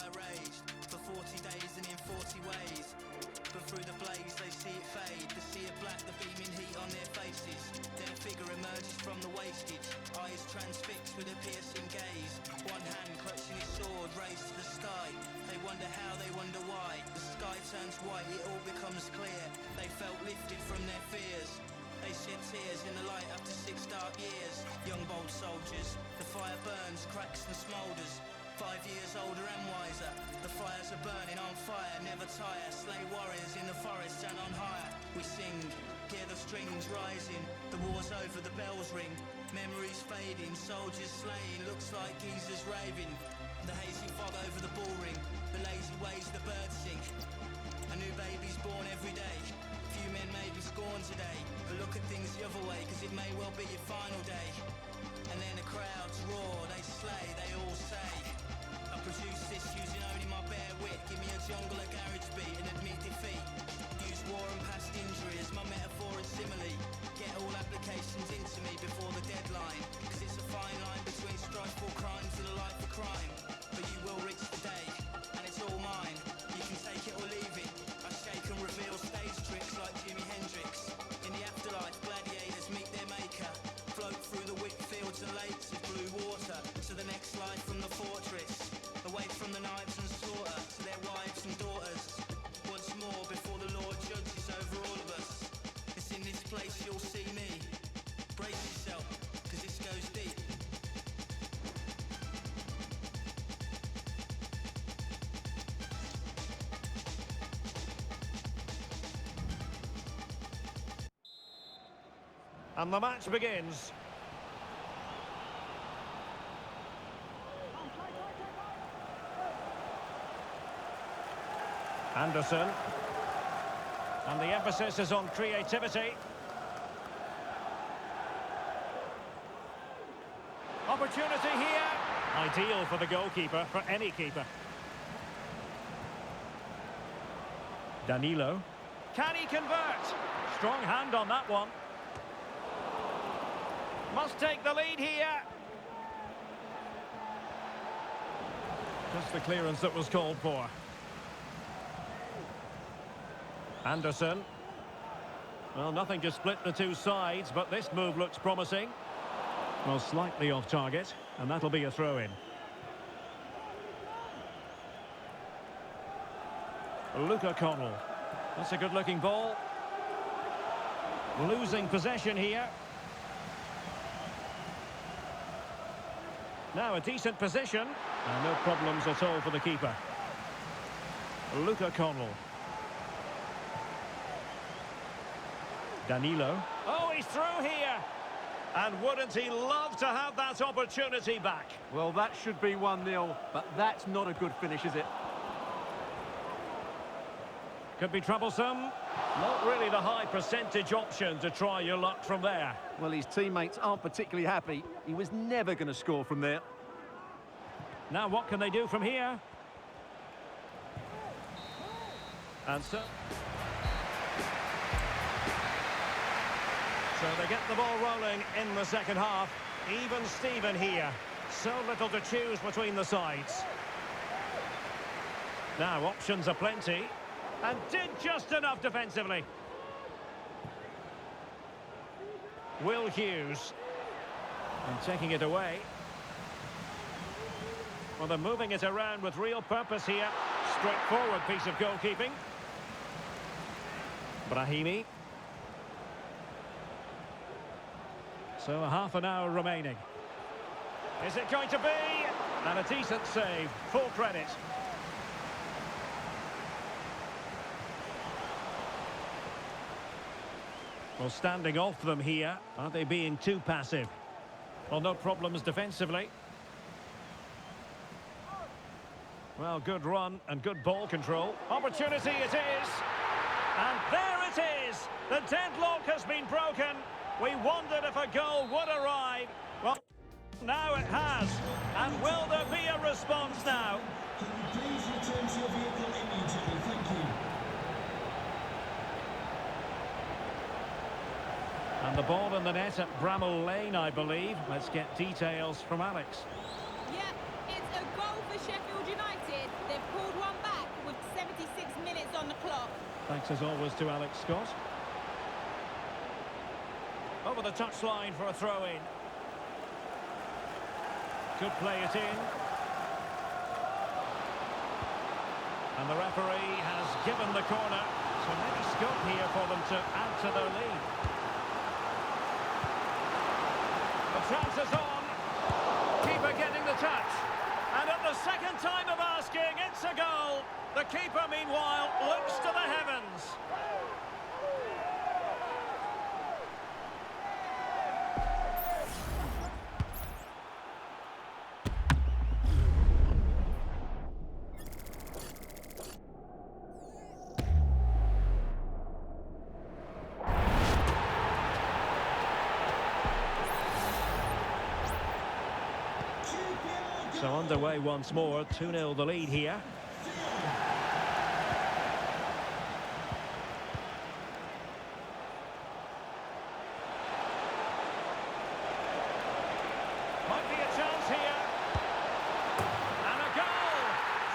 fire raged for 40 days and in 40 ways. But through the blaze they see it fade, the sea of black, the beaming heat on their faces. Then a figure emerges from the wastage, eyes transfixed with a piercing gaze. One hand clutching his sword raised to the sky. They wonder how, they wonder why. The sky turns white, it all becomes clear. They felt lifted from their fears. They shed tears in the light after 6 dark years. Young bold soldiers, the fire burns, cracks and smoulders. 5 years older and wiser, the fires are burning on fire, never tire. Slay warriors in the forest and on higher. We sing, hear the strings rising. The war's over, the bells ring. Memories fading, soldiers slain. Looks like geezers raving. The hazy fog over the bull ring. The lazy ways the birds sing. A new baby's born every day. Few men may be scorned today, but look at things the other way, cause it may well be your final day. And then the crowds roar, they slay, they all say, I produce this using only my bare wit. Give me a jungle, a garage beat and admit defeat. Use war and past injury as my metaphor and simile. Get all applications into me before the deadline, cause it's a fine line between strifeful crimes and a life of crime. But you will reach the day, and it's all mine. You can take it or leave it. I shake and reveal stage tricks like Jimi Hendrix. In the afterlife, gladiators meet their maker. Float through the wheat fields and lakes of blue water to the next life from the fortress. Away from the knives and slaughter to their wives and daughters. Once more before the Lord judges over all of us. It's in this place you'll see me. Brace yourself, cause this goes deep. And the match begins. Anderson. And the emphasis is on creativity. Opportunity here. Ideal for the goalkeeper, for any keeper. Danilo. Can he convert? Strong hand on that one. Must take the lead here. Just the clearance that was called for. Anderson. Well, nothing to split the two sides, but this move looks promising. Well, slightly off target, and that'll be a throw-in. Luca Connell. That's a good-looking ball. Losing possession here. Now a decent position, and no problems at all for the keeper. Luca Connell. Danilo. Oh, he's through here! And wouldn't he love to have that opportunity back? Well, that should be 1-0, but that's not a good finish, is it? Could be troublesome. Not really the high percentage option to try your luck from there. Well, his teammates aren't particularly happy. He was never going to score from there. Now what can they do from here? And so they get the ball rolling in the second half. Even Steven here. So little to choose between the sides. Now options are plenty. And did just enough defensively. Will Hughes. And taking it away. Well, they're moving it around with real purpose here. Straightforward piece of goalkeeping. Brahimi. So half an hour remaining. Is it going to be? And a decent save. Full credit. Well, standing off them here. Are they being too passive? Well, no problems defensively. Well, good run and good ball control. Opportunity it is. And there it is. The deadlock has been broken. We wondered if a goal would arrive. Well, now it has. And will there be a response now? Can you please return to your vehicle immediately? Thank you. And the ball in the net at Bramall Lane, I believe. Let's get details from Alex. Yep, it's a goal for Sheffield United. They've Thanks as always to Alex Scott. Over the touchline for a throw-in. Could play it in. And the referee has given the corner. So maybe scope here for them to add to their lead. The chance is on. Keeper getting the touch. And at the second time of asking, it's a goal. The keeper, meanwhile, looks to the heavens. So underway once more, 2-0 the lead here. Might be a chance here. And a goal!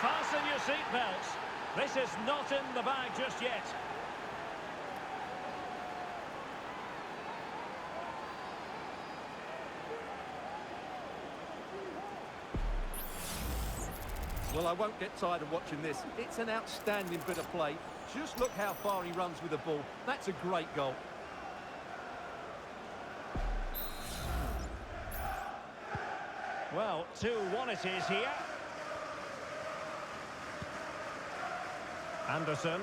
Fasten your seatbelts. This is not in the bag just yet. Well, I won't get tired of watching this. It's an outstanding bit of play. Just look how far he runs with the ball. That's a great goal. Well, 2-1 it is here. Anderson.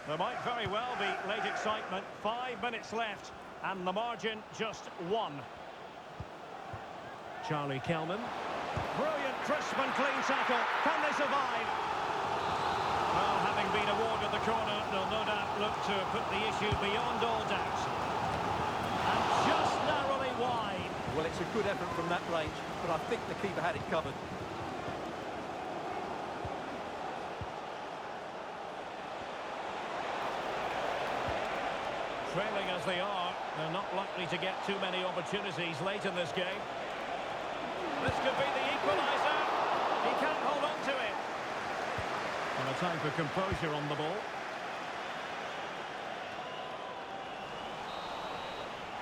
There might very well be late excitement. 5 minutes left, and the margin just 1. Charlie Kelman. Brilliant, crisp and clean tackle. Can they survive? Well, having been awarded the corner, they'll no doubt look to put the issue beyond all doubt. And just narrowly wide. Well, it's a good effort from that range, but I think the keeper had it covered. Trailing as they are, they're not likely to get too many opportunities late in this game. This could be the equaliser. He can't hold on to it. And a time for composure on the ball.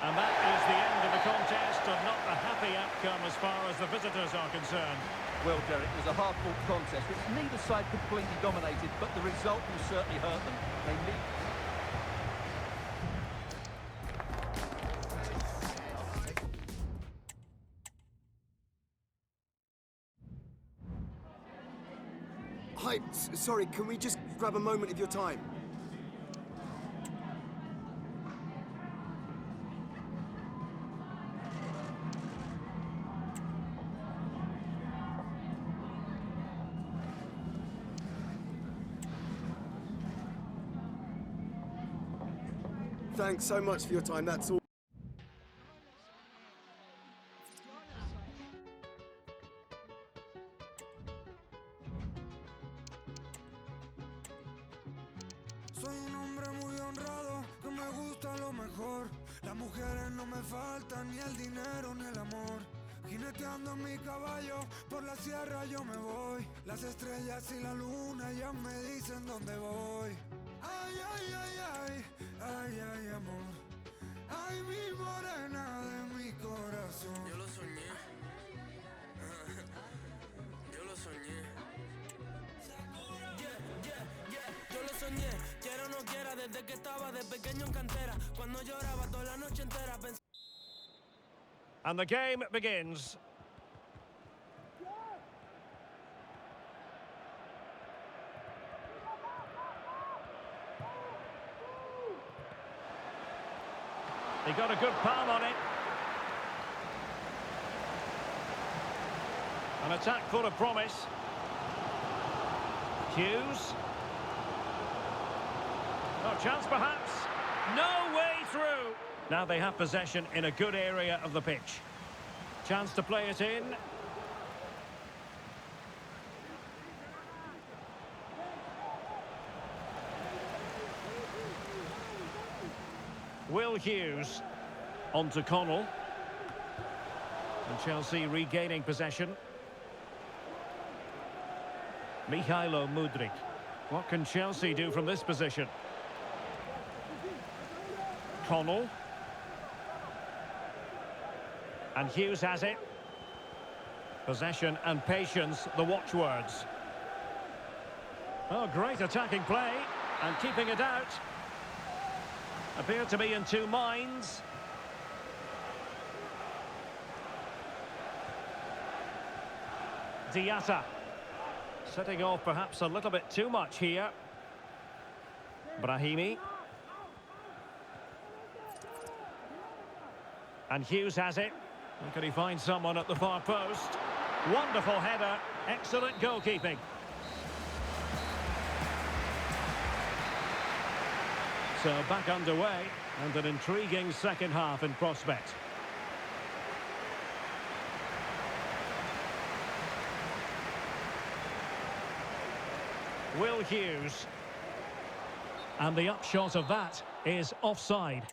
And that is the end of the contest, and not a happy outcome as far as the visitors are concerned. Well, Derek, it was a hard-fought contest, which neither side completely dominated, but the result will certainly hurt them. They need... Hi, sorry, can we just grab a moment of your time? Thanks so much for your time, that's all. Soy un hombre muy honrado, que me gusta lo mejor. Las mujeres no me faltan, ni el dinero ni el amor. Jineteando en mi caballo, por la sierra yo me voy. Las estrellas y la luna ya me dicen dónde voy. Ay, ay, ay, ay, ay, ay, amor. Ay, mi morena de mi corazón. Yo lo soñé. Yo lo soñé. Yo lo soñé, quiera o no quiera, desde que estaba de pequeño en cantera. Cuando lloraba toda la noche entera pensaba. And the game begins. He got a good palm on it. An attack full of promise. Hughes. Oh, chance perhaps. No way through. Now they have possession in a good area of the pitch. Chance to play it in. Will Hughes on to Connell. And Chelsea regaining possession. Mihailo Mudryk. What can Chelsea do from this position? Connell. And Hughes has it. Possession and patience, the watchwords. Oh, great attacking play. And keeping it out. Appear to be in two minds. Diatta. Setting off perhaps a little bit too much here. Brahimi. And Hughes has it. Can he find someone at the far post? Wonderful header. Excellent goalkeeping. So back underway, and an intriguing second half in prospect. Will Hughes. And the upshot of that is offside.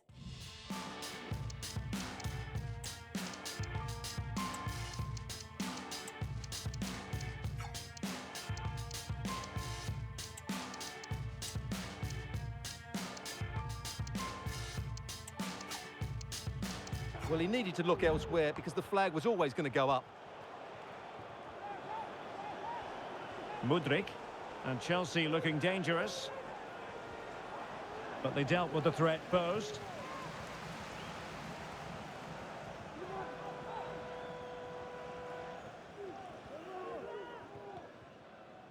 Well, he needed to look elsewhere because the flag was always going to go up. Mudryk. And Chelsea looking dangerous. But they dealt with the threat posed.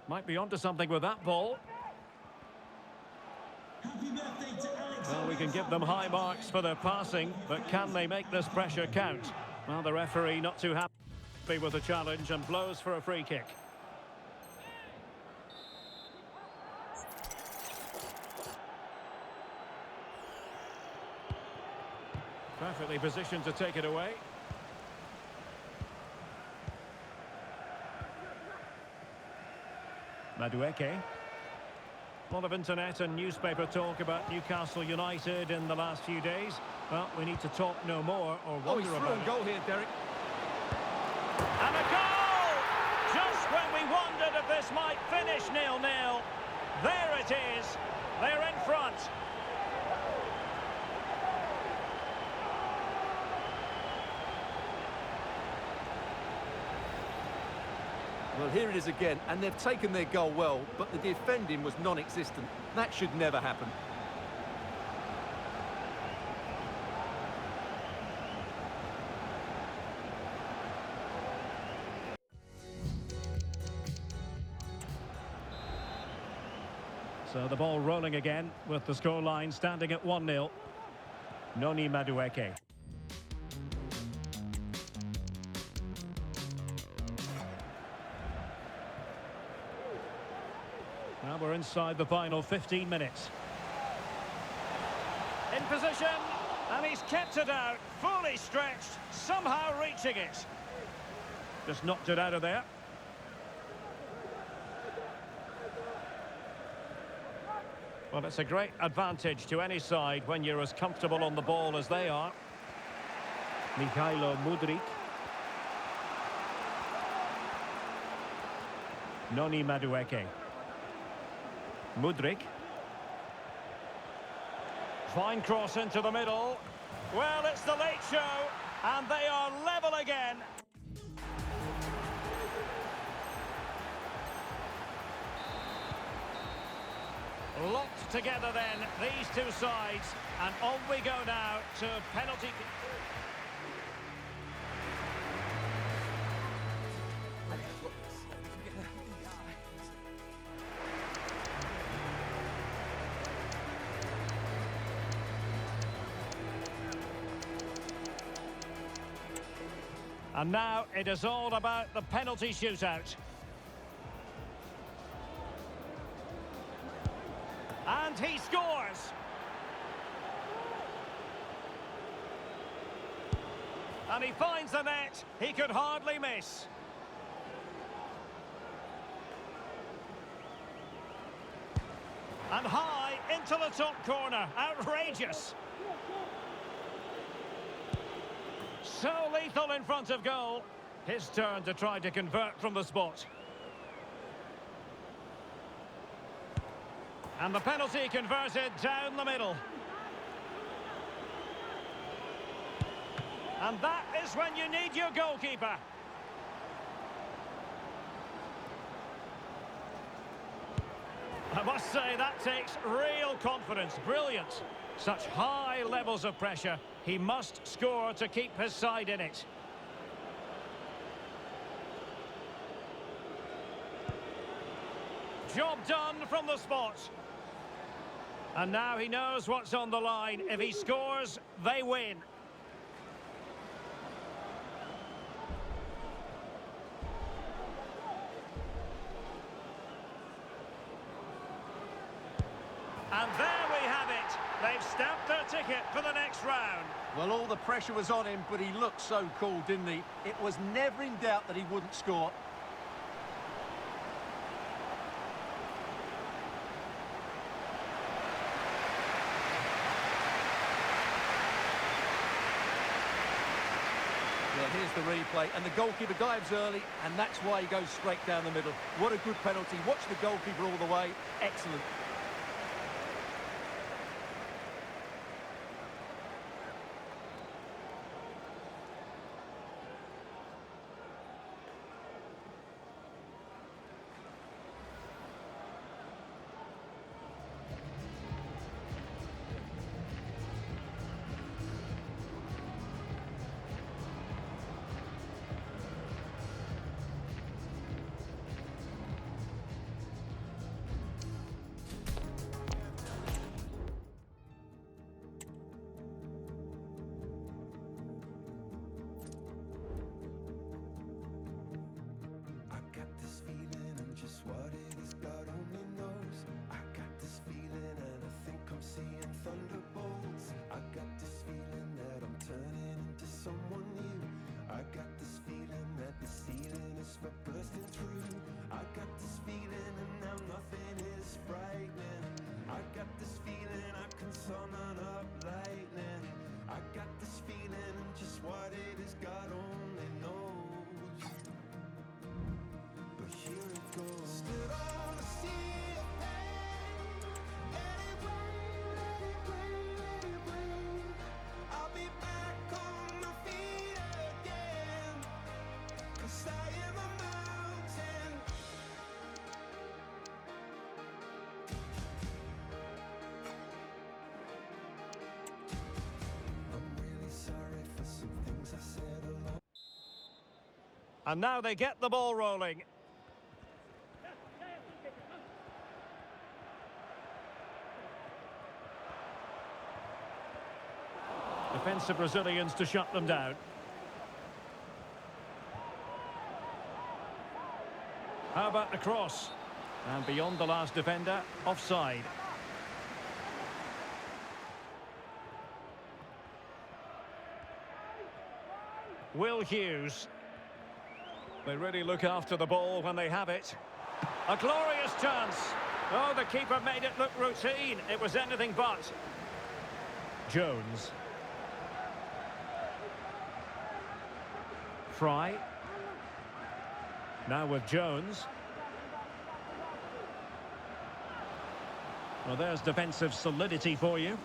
Might be onto something with that ball. Happy birthday to Alex. Well, we can give them high marks for their passing, but can they make this pressure count? Well, the referee not too happy with the challenge and blows for a free kick. Perfectly positioned to take it away. Madueke. A lot of internet and newspaper talk about Newcastle United in the last few days. Well, we need to talk no more or Oh, he's wonder through about on it. goal here, Derek. And a goal! Just when we wondered if this might finish 0-0. There it is. They're in front. Well, here it is again, and they've taken their goal well, but the defending was non-existent. That should never happen. So the ball rolling again with the scoreline standing at 1-0. Noni Madueke. Now we're inside the final 15 minutes. In position, and he's kept it out, fully stretched, somehow reaching it. Just knocked it out of there. Well, it's a great advantage to any side when you're as comfortable on the ball as they are. Mikhailo Mudryk. Noni Madueke. Mudryk. Fine cross into the middle. Well, it's the late show, and they are level again. Locked together then, these two sides, and on we go now to penalty. And now it is all about the penalty shootout. And he scores! And he finds the net. He could hardly miss. And high into the top corner. Outrageous. So lethal in front of goal. His turn to try to convert from the spot. And the penalty converted down the middle. And that is when you need your goalkeeper. I must say, that takes real confidence. Brilliant. Such high levels of pressure. He must score to keep his side in it. Job done from the spot. And now he knows what's on the line. If he scores, they win. And there we have it. They've stamped their ticket for the next round. Well, all the pressure was on him, but he looked so cool, didn't he? It was never in doubt that he wouldn't score. Well, here's the replay, and the goalkeeper dives early, and that's why he goes straight down the middle. What a good penalty. Watch the goalkeeper all the way. Excellent. And now they get the ball rolling. Defensive Brazilians to shut them down. How about the cross? And beyond the last defender, offside. Will Hughes. They really look after the ball when they have it. A glorious chance. Oh, the keeper made it look routine. It was anything but. Jones. Fry. Now with Jones. Well, there's defensive solidity for you.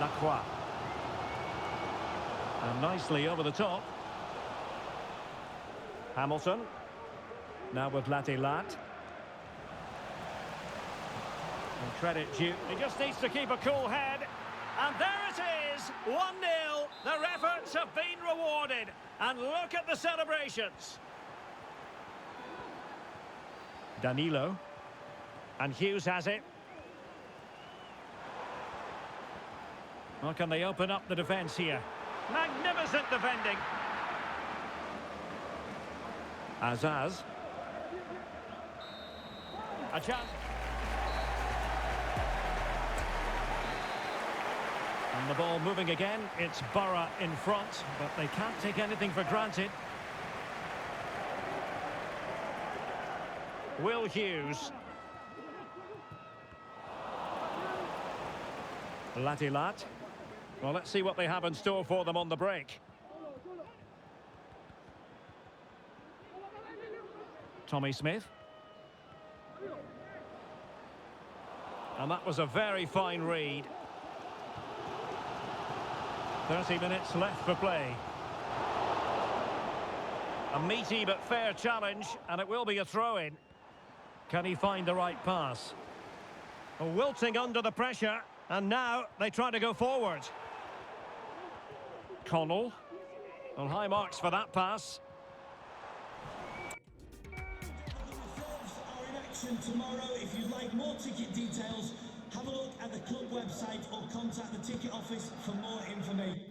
Lacroix. And nicely over the top. Hamilton. Now with Lat. And credit due. He just needs to keep a cool head. And there it is, 1-0. Their efforts have been rewarded. And look at the celebrations. Danilo. And Hughes has it. Well, can they open up the defence here? Magnificent defending. Azaz. A chance. And the ball moving again. It's Borough in front, but they can't take anything for granted. Will Hughes. Lat. Well, let's see what they have in store for them on the break. Tommy Smith. And that was a very fine read. 30 minutes left for play. A meaty but fair challenge, and it will be a throw-in. Can he find the right pass? Wilting under the pressure, and now they try to go forward. Connell. Well, high marks for that pass. Are in action tomorrow. If you'd like more ticket details, have a look at the club website or contact the ticket office for more information.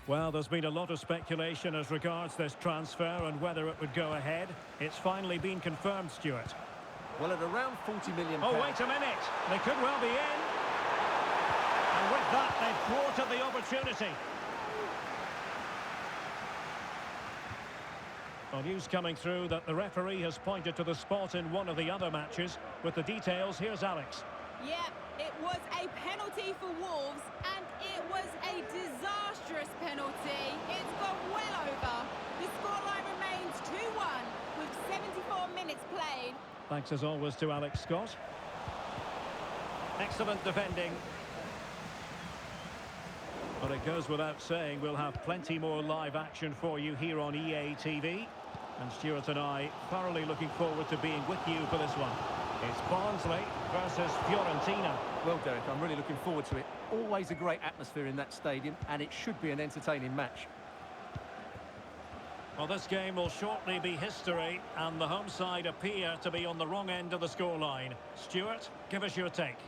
Well, there's been a lot of speculation as regards this transfer and whether it would go ahead. It's finally been confirmed, Stuart. Well, at around £40 million... Oh, wait a minute. They could well be in. And with that, they've thwarted the opportunity. Well, news coming through that the referee has pointed to the spot in one of the other matches. With the details, here's Alex. Yep, it was a penalty for Wolves, and it was a disastrous penalty. It's gone well over. The scoreline remains 2-1 with 74 minutes played. Thanks as always to Alex Scott. Excellent defending. But it goes without saying, we'll have plenty more live action for you here on EA TV. And Stuart and I thoroughly looking forward to being with you for this one. It's Barnsley versus Fiorentina. Well, Derek, I'm really looking forward to it. Always a great atmosphere in that stadium, and it should be an entertaining match. Well, this game will shortly be history, and the home side appear to be on the wrong end of the scoreline. Stuart, give us your take.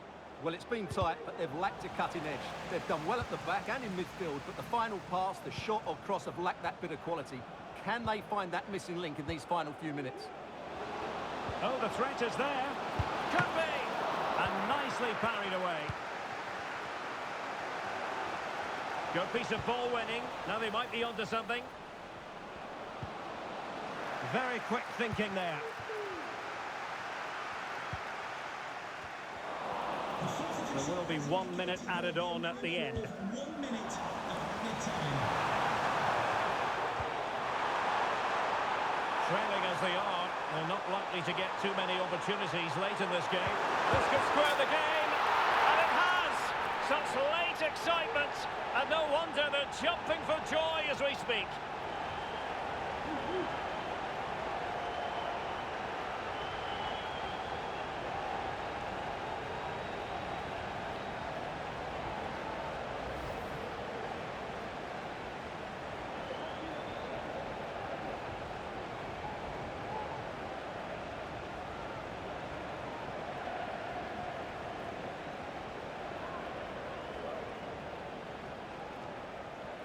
Well, it's been tight, but they've lacked a cutting edge. They've done well at the back and in midfield, but the final pass, the shot or cross have lacked that bit of quality. Can they find that missing link in these final few minutes? Oh, the threat is there. Could be. And nicely parried away. Good piece of ball winning. Now they might be onto something. Very quick thinking there. There will be 1 minute added on at the end. 1 minute of time. Trailing as they are, they're not likely to get too many opportunities late in this game. This could square the game, and it has! Such late excitement, and no wonder they're jumping for joy as we speak.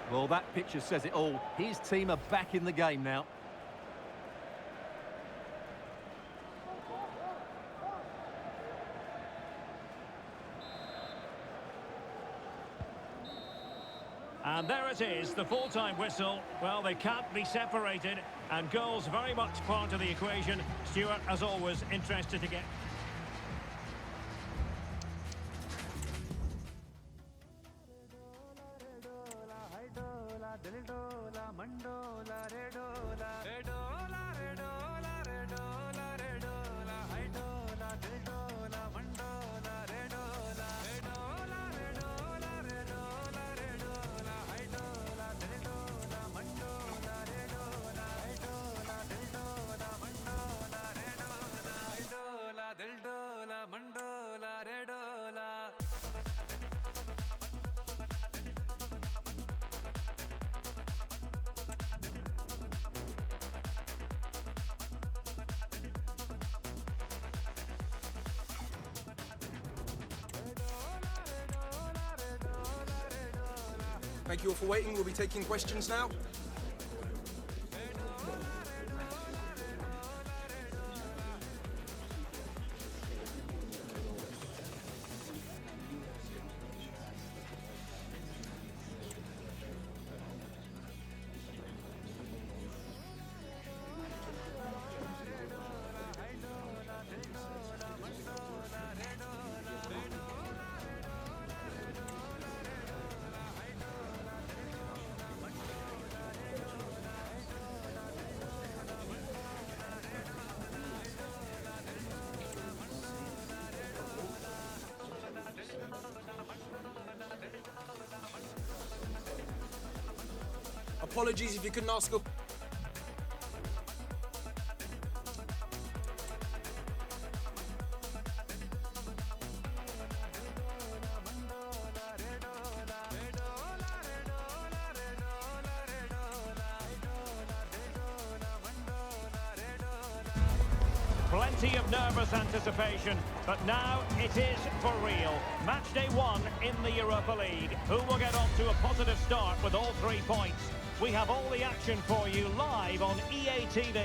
Well, that picture says it all. His team are back in the game now. And there it is, the full-time whistle. Well, they can't be separated, and goals very much part of the equation. Stuart, as always, interested to get... Thank you all for waiting. We'll be taking questions now. apologies if you couldn't ask a... Plenty of nervous anticipation, but now it is for real. Match day 1 in the Europa League. Who will get off to a positive start with all 3 points? We have all the action for you live on EA TV.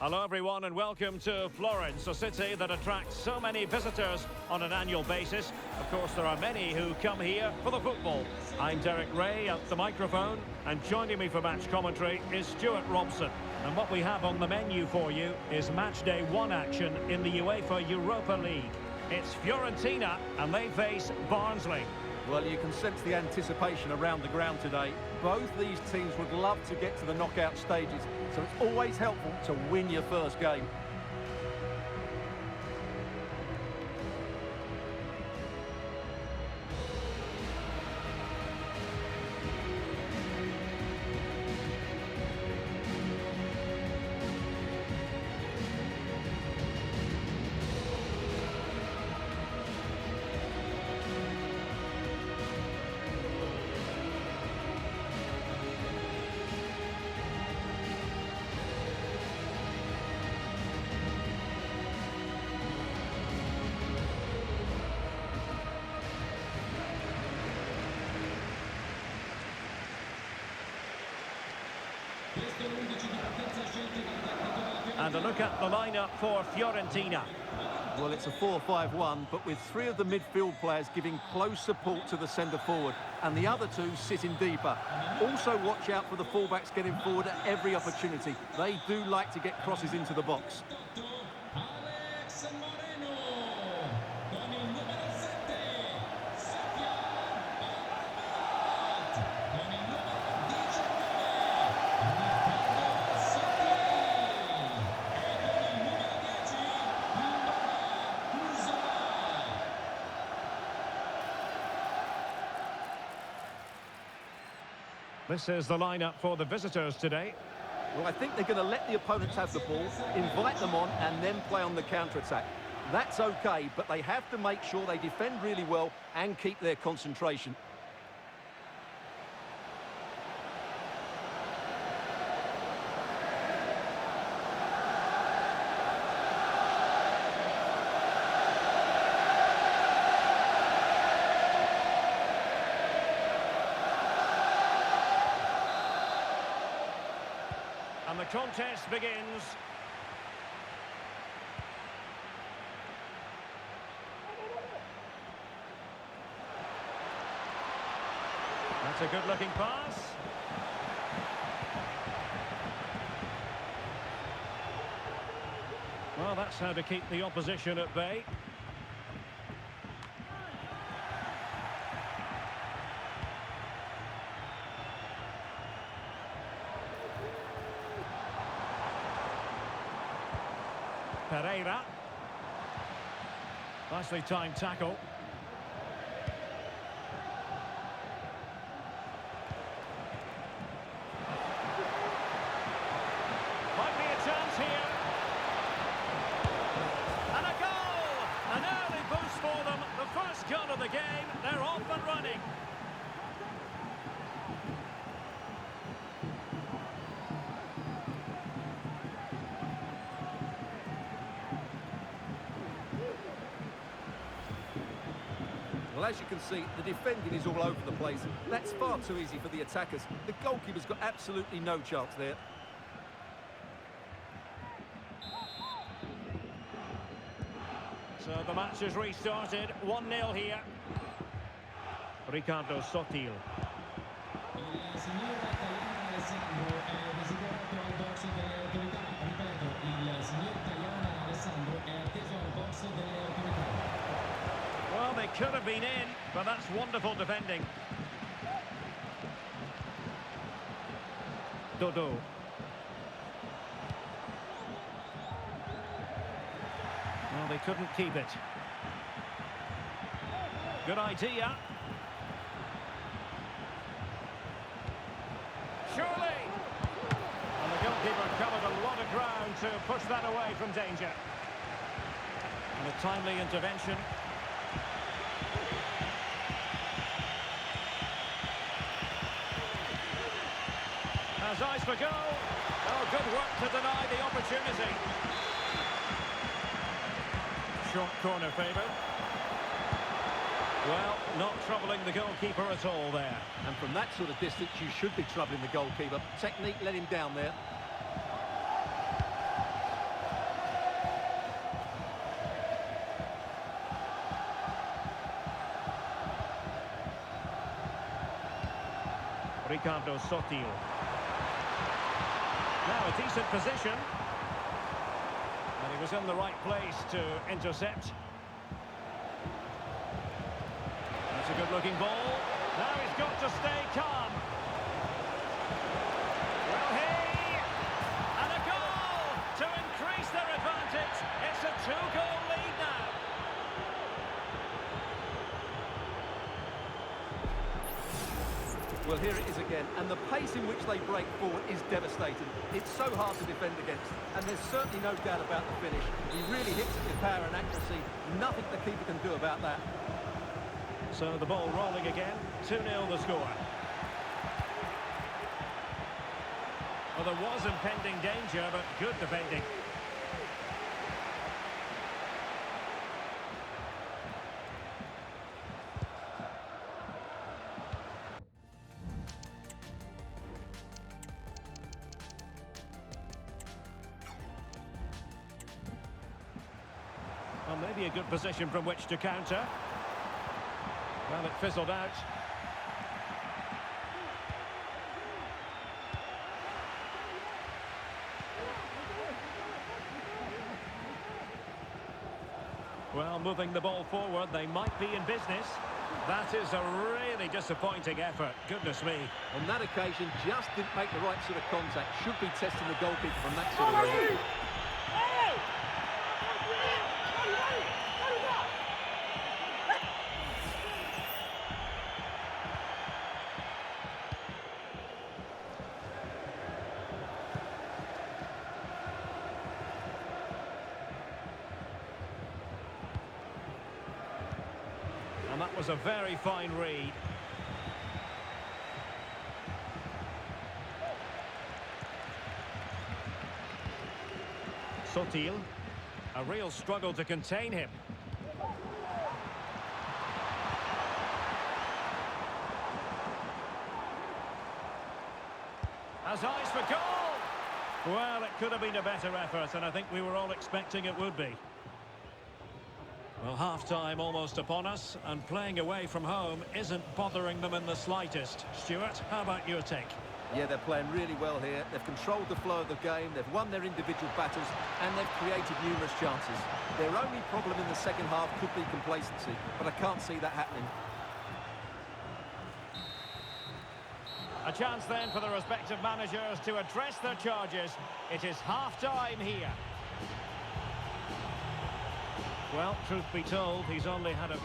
Hello everyone and welcome to Florence, a city that attracts so many visitors on an annual basis. Of course, there are many who come here for the football. I'm Derek Ray at the microphone, and joining me for match commentary is Stuart Robson. And what we have on the menu for you is match day 1 action in the UEFA Europa League. It's Fiorentina and they face Barnsley. Well, you can sense the anticipation around the ground today. Both these teams would love to get to the knockout stages, so it's always helpful to win your first game. And a look at the lineup for Fiorentina. Well, it's a 4-5-1, but with 3 of the midfield players giving close support to the centre forward, and the other 2 sitting deeper. Also watch out for the fullbacks getting forward at every opportunity. They do like to get crosses into the box. This is the lineup for the visitors today. Well, I think they're going to let the opponents have the ball, invite them on, and then play on the counter-attack. That's okay, but they have to make sure they defend really well and keep their concentration. And the contest begins. That's a good-looking pass. Well, that's how to keep the opposition at bay. Pereira. Nicely timed tackle. Might be a chance here. And a goal! An early boost for them. The first goal of the game. They're off and running. Well, as you can see, the defending is all over the place. That's far too easy for the attackers. The goalkeeper's got absolutely no chance there. So the match is restarted. 1-0 here. Ricardo Sotil. Well, they could have been in, but that's wonderful defending. Dodo. Well, they couldn't keep it. Good idea. surely. And the goalkeeper covered a lot of ground to push that away from danger. And a timely intervention. Has eyes for goal. Oh, good work to deny the opportunity. Short corner favour. Well, not troubling the goalkeeper at all there. And from that sort of distance, you should be troubling the goalkeeper. Technique let him down there. Ricardo Sotil. Now a decent position. And he was in the right place to intercept. That's a good-looking ball. Now he's got to stay calm. Well, and a goal to increase their advantage. It's a two-goal lead now. Well, here it is again, and the pace in which they break forward is devastating. It's so hard to defend against, and there's certainly no doubt about the finish. He really hits it with power and accuracy. Nothing the keeper can do about that. So the ball rolling again, 2-0 the score. Well, there was impending danger, but good defending. Well, maybe a good position from which to counter. Well, it fizzled out. Well, moving the ball forward, they might be in business. That is a really disappointing effort. Goodness me. On that occasion, just didn't make the right sort of contact. Should be testing the goalkeeper from that sort of area. And that was a very fine read. Sotil, a real struggle to contain him. Has eyes for goal! Well, it could have been a better effort, and I think we were all expecting it would be. Well, half-time almost upon us, and playing away from home isn't bothering them in the slightest. Stuart, how about your take? Yeah, they're playing really well here. They've controlled the flow of the game, they've won their individual battles, and they've created numerous chances. Their only problem in the second half could be complacency, but I can't see that happening. A chance then for the respective managers to address their charges. It is half-time here. Well, truth be told, he's only had a...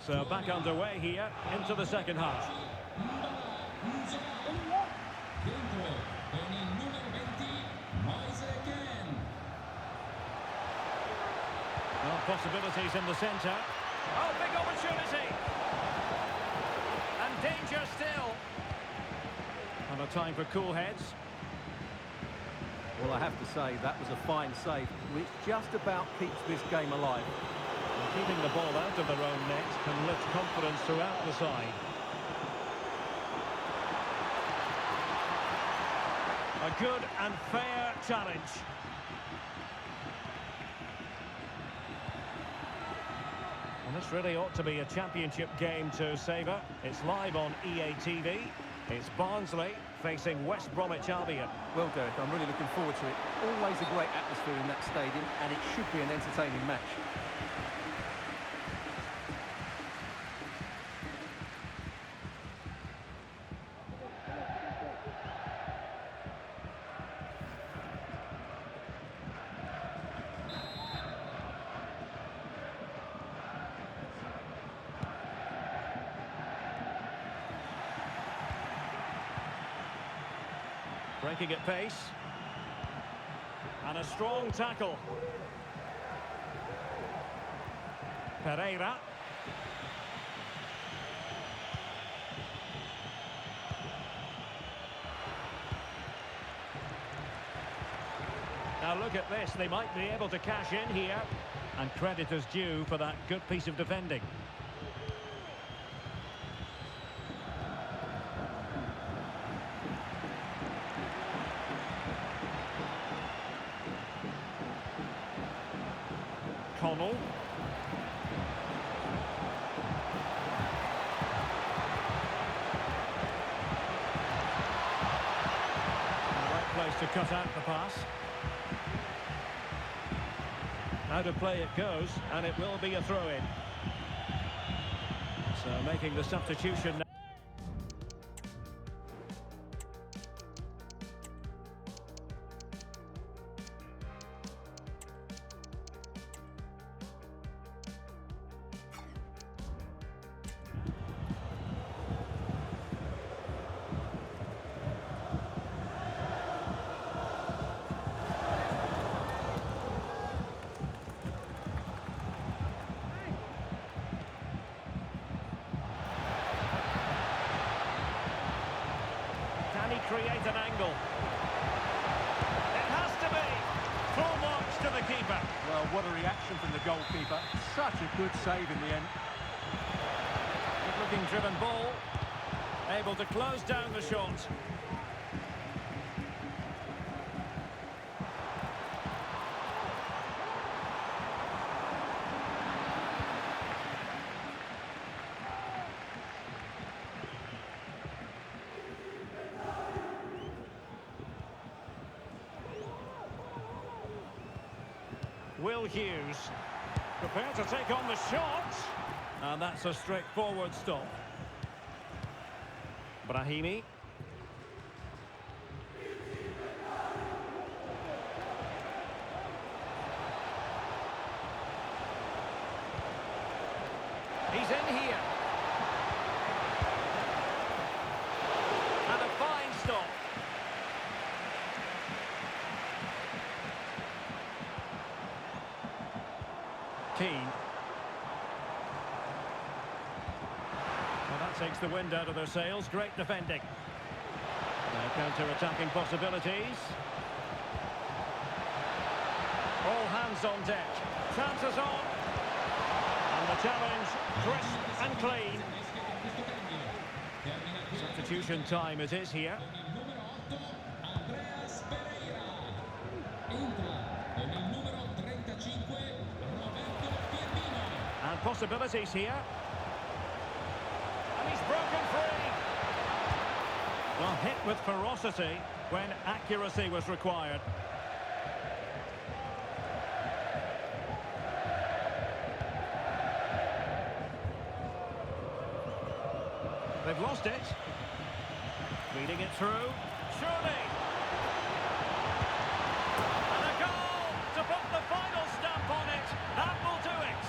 So back underway here, into the second half. Well, possibilities in the centre. Oh, big opportunity! And danger still. And a time for cool heads. Well, I have to say, that was a fine save, which just about keeps this game alive. And keeping the ball out of their own net can lift confidence throughout the side. A good and fair challenge. And this really ought to be a championship game to savour. It's live on EA TV. It's Barnsley facing West Bromwich Albion. Well, Derek, I'm really looking forward to it. Always a great atmosphere in that stadium, and it should be an entertaining match. Breaking at pace. And a strong tackle. Pereira. Now look at this, they might be able to cash in here. And credit is due for that good piece of defending. Connell. Right place to cut out the pass. Out of play it goes, and it will be a throw-in. So making the substitution now. Create an angle. It has to be. Full marks to the keeper. Well, what a reaction from the goalkeeper. Such a good save in the end. Good-looking driven ball. Able to close down the shot. Will Hughes, prepared to take on the shot, and that's a straightforward stop. Brahimi. He's in here. And a fine stop. Keane. Well, that takes the wind out of their sails. Great defending. Now counter-attacking possibilities. All hands on deck. Chances on. And the challenge, crisp and clean. Substitution time it is here. And possibilities here. And he's broken free. Well, hit with ferocity when accuracy was required. They've lost it. Feeding it through. Surely. And a goal to put the final stamp on it. That will do it.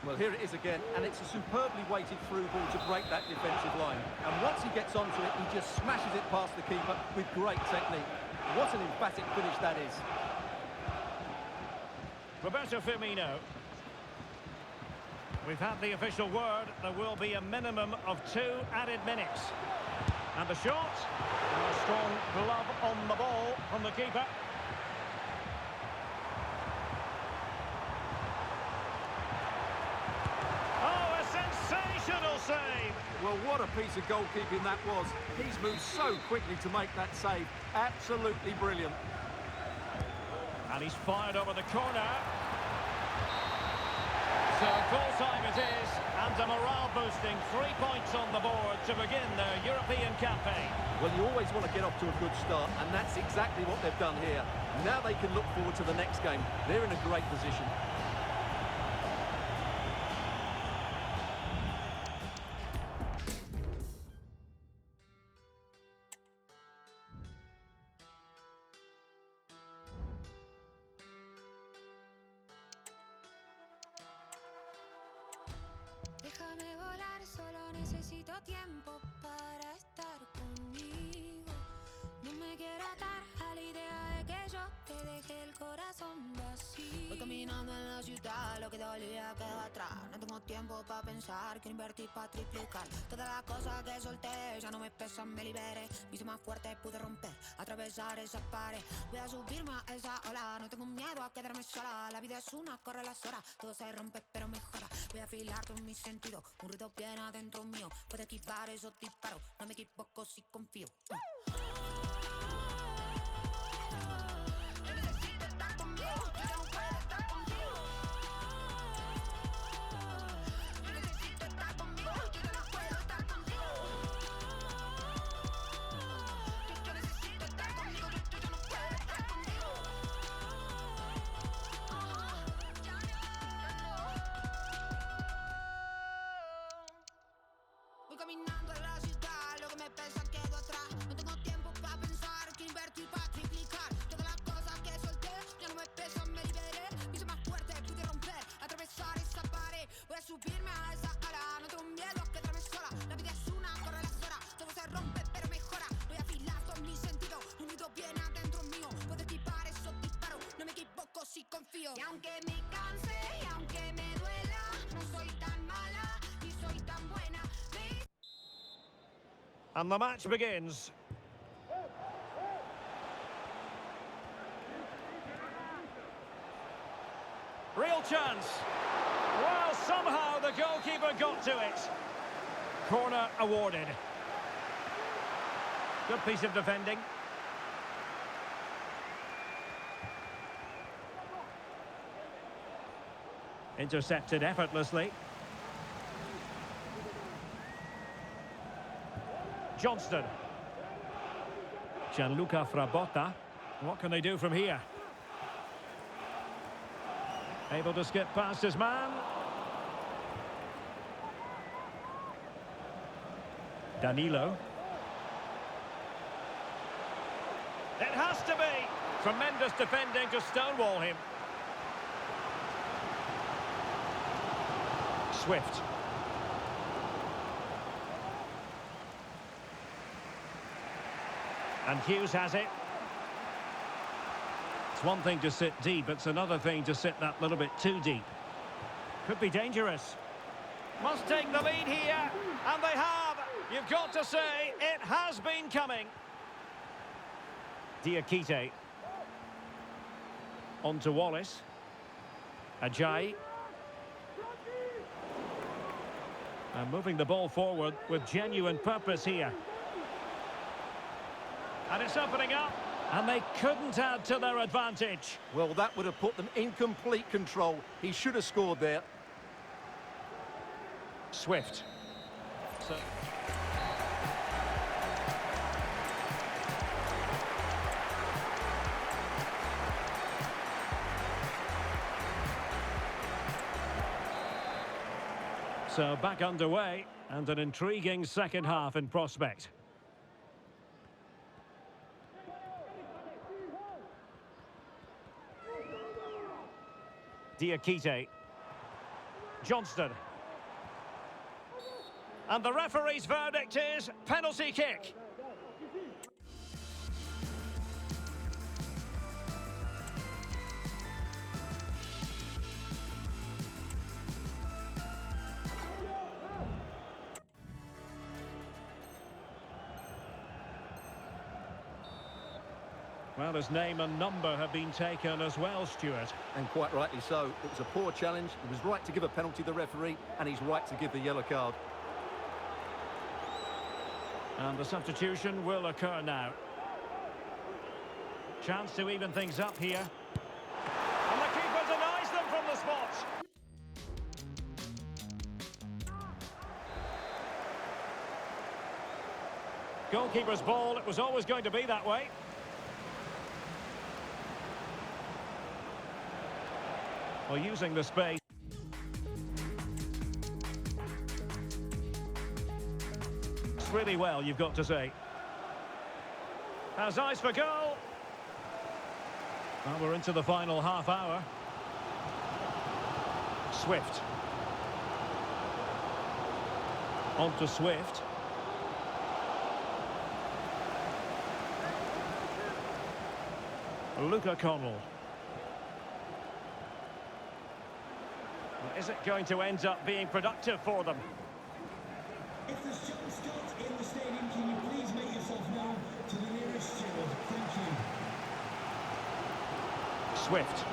Well, here it is again, and it's a superbly weighted through ball to break that defensive line. And once he gets onto it, he just smashes it past the keeper with great technique. What an emphatic finish that is. Roberto Firmino. We've had the official word. There will be a minimum of 2 added minutes. And the shot. And a strong glove on the ball from the keeper. Oh, a sensational save. Well, what a piece of goalkeeping that was. He's moved so quickly to make that save. Absolutely brilliant. And he's fired over the corner. So full time it is, and a morale-boosting 3 points on the board to begin their European campaign. Well, you always want to get off to a good start, and that's exactly what they've done here. Now they can look forward to the next game. They're in a great position. Déjame volar, solo necesito tiempo para estar conmigo. No me quiero atar a la idea de que yo te deje el corazón vacío. Voy caminando en la ciudad, lo que dolía queda atrás. No tengo tiempo para pensar, quiero invertir para triplicar. Todas las cosas que solté ya no me pesan, me liberé. Me hice más fuerte, pude romper, atravesar esa pared. Voy a subirme a esa ola, no tengo miedo a quedarme sola. La vida es una, corre las horas, todo se rompe pero mejora. Voy a afilar con mis sentidos, un ruido bien adentro mío. Puedo esquivar esos disparos, no me equivoco si confío. Voy caminando en la ciudad, lo que me pesa quedó atrás. No tengo tiempo para pensar, que invertir para triplicar. Todas las cosas que solté ya no me pesan, me liberé. Me hice más fuerte, pude romper, atravesar esa pared. Voy a subirme a esa ala, no tengo miedo a quedarme sola. La vida es una, corre las horas, todo se rompe pero mejora. Voy a afilar con mis sentidos, un nido viene adentro mío. Puedo esquivar esos disparos, no me equivoco si confío. Y aunque me canse, y aunque me duela, no soy tan mala, ni soy tan buena. And the match begins. Real chance. Well, somehow the goalkeeper got to it. Corner awarded. Good piece of defending. Intercepted effortlessly. Johnston. Gianluca Frabotta. What can they do from here? Able to skip past his man. Danilo. It has to be. Tremendous defending to stonewall him. Swift. And Hughes has it. It's one thing to sit deep, it's another thing to sit that little bit too deep. Could be dangerous. Must take the lead here, and they have. You've got to say, it has been coming. Diakite. On to Wallace. Ajayi. And moving the ball forward with genuine purpose here. And it's opening up, and they couldn't add to their advantage. Well, that would have put them in complete control. He should have scored there. Swift. So back underway, and an intriguing second half in prospect. Diakite. Johnston. And the referee's verdict is penalty kick. Well, his name and number have been taken as well, Stuart. And quite rightly so. It was a poor challenge. He was right to give a penalty to the referee, and he's right to give the yellow card. And the substitution will occur now. Chance to even things up here. And the keeper denies them from the spot. Goalkeeper's ball, it was always going to be that way. Well, using the space. Really well, you've got to say. Has eyes for goal. Well, we're into the final half hour. Swift. On to Swift. Luca Connell. Is it going to end up being productive for them? If there's John Scott in the stadium, can you please make yourself known to the nearest steward? Thank you. Swift.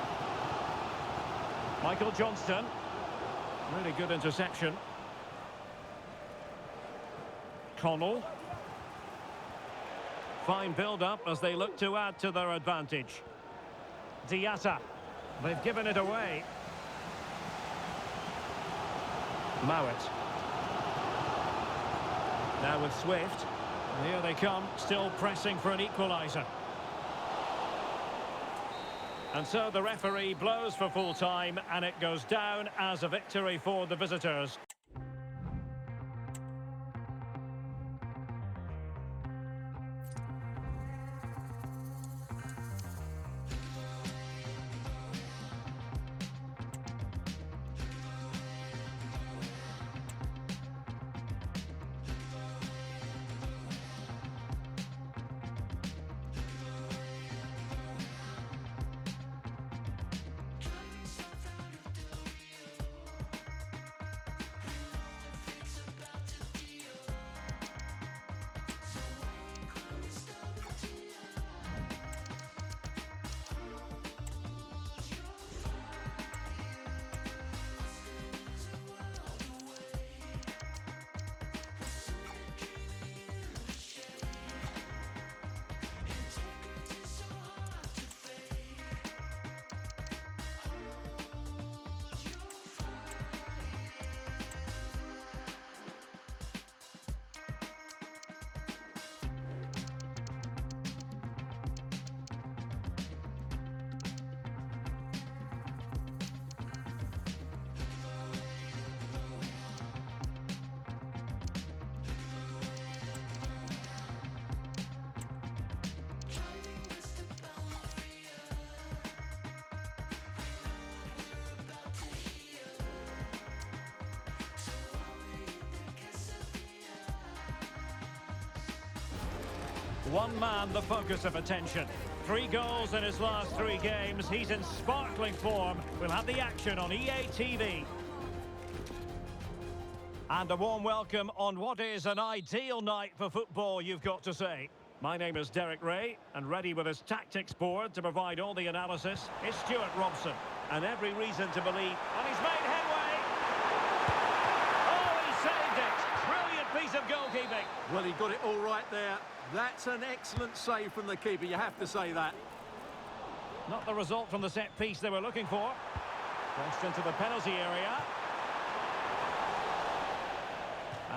Michael Johnston. Really good interception. Connell. Fine build-up as they look to add to their advantage. Diatta. They've given it away. Mowat. Now with Swift. And here they come, still pressing for an equaliser. And so the referee blows for full time, and it goes down as a victory for the visitors. One man the focus of attention. 3 goals in his last 3 games. He's in sparkling form. We'll have the action on EA TV. And a warm welcome on what is an ideal night for football, you've got to say. My name is Derek Ray, and ready with his tactics board to provide all the analysis is Stuart Robson. And every reason to believe, and he's made headway! Oh, he saved it! Brilliant piece of goalkeeping. Well, he got it all right there. That's an excellent save from the keeper, you have to say that. Not the result from the set piece they were looking for. Crossed into the penalty area.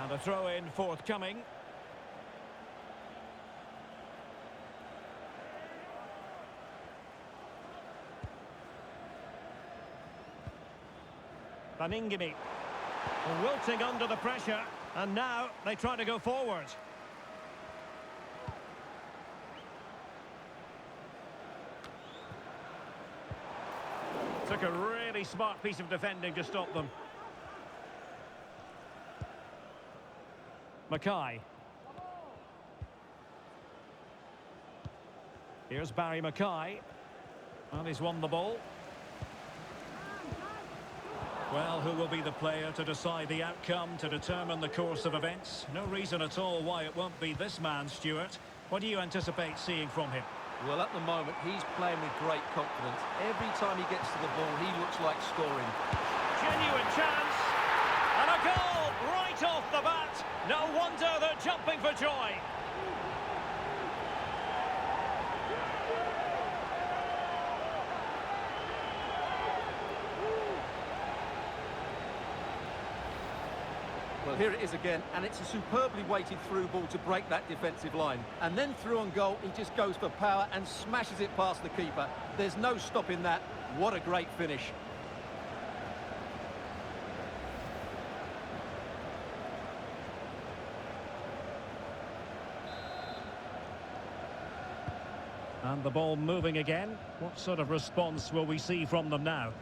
And a throw-in forthcoming. Baningimi. Wilting under the pressure. And now they try to go forward. Took a really smart piece of defending to stop them. Mackay. Here's Barry Mackay. And he's won the ball. Well, who will be the player to decide the outcome, to determine the course of events? No reason at all why it won't be this man, Stuart. What do you anticipate seeing from him? Well, at the moment, he's playing with great confidence. Every time he gets to the ball, he looks like scoring. Genuine chance. And a goal right off the bat. No wonder they're jumping for joy. Well, here it is again, and it's a superbly weighted through ball to break that defensive line. And then through on goal, he just goes for power and smashes it past the keeper. There's no stopping that. What a great finish. And the ball moving again. What sort of response will we see from them now?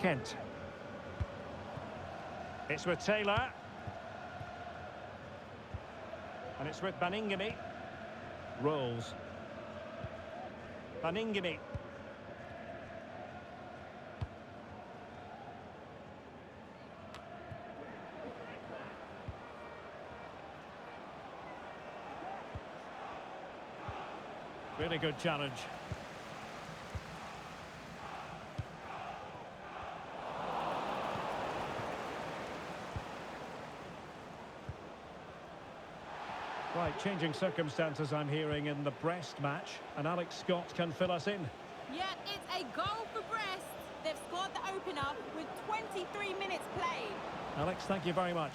Kent. It's with Taylor. And it's with Baningime. Rolls. Baningime. Really good challenge. Right, changing circumstances I'm hearing in the Brest match, and Alex Scott can fill us in. Yeah, it's a goal for Brest. They've scored the opener with 23 minutes played. Alex, thank you very much.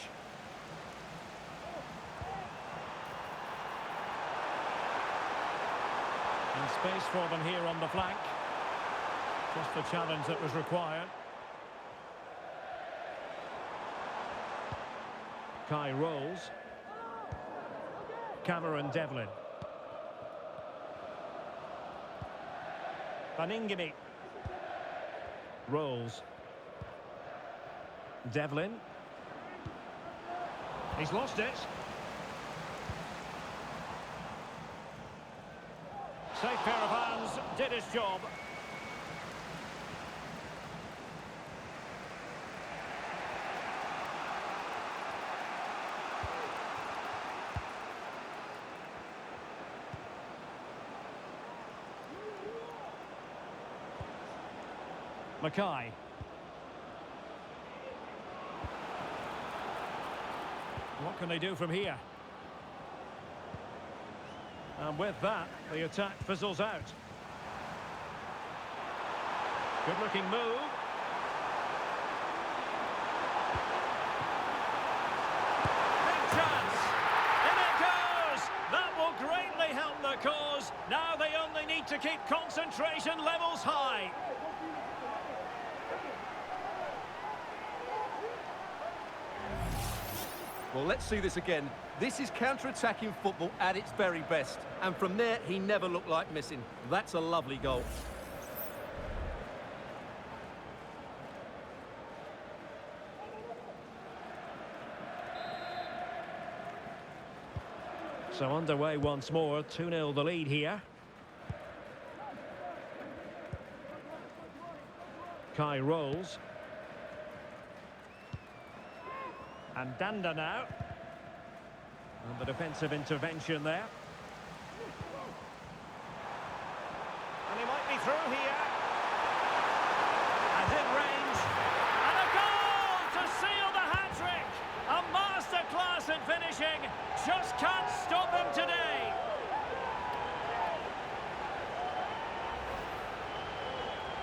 And space for them here on the flank. Just the challenge that was required. Kai rolls. Cameron Devlin. Baningime. Rolls. Devlin. He's lost it. Safe pair of hands, did his job. Mackay. What can they do from here? And with that, the attack fizzles out. Good-looking move. Big chance! In it goes! That will greatly help the cause. Now they only need to keep concentration levels high. Well, let's see this again. This is counter-attacking football at its very best. And from there, he never looked like missing. That's a lovely goal. So underway once more, 2-0 the lead here. Kai rolls. And Danda now. And the defensive intervention there. And he might be through here. And in range. And a goal to seal the hat-trick. A masterclass in finishing. Just can't stop him today.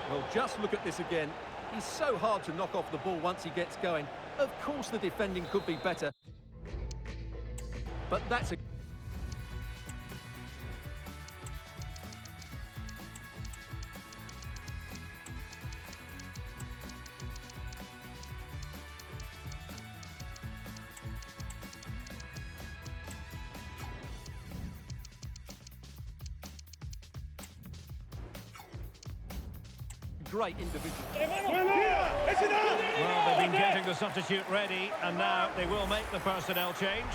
Well, just look at this again. He's so hard to knock off the ball once he gets going. Of course the defending could be better. But that's a... great individual. Well, they've been getting the substitute ready, and now they will make the personnel change.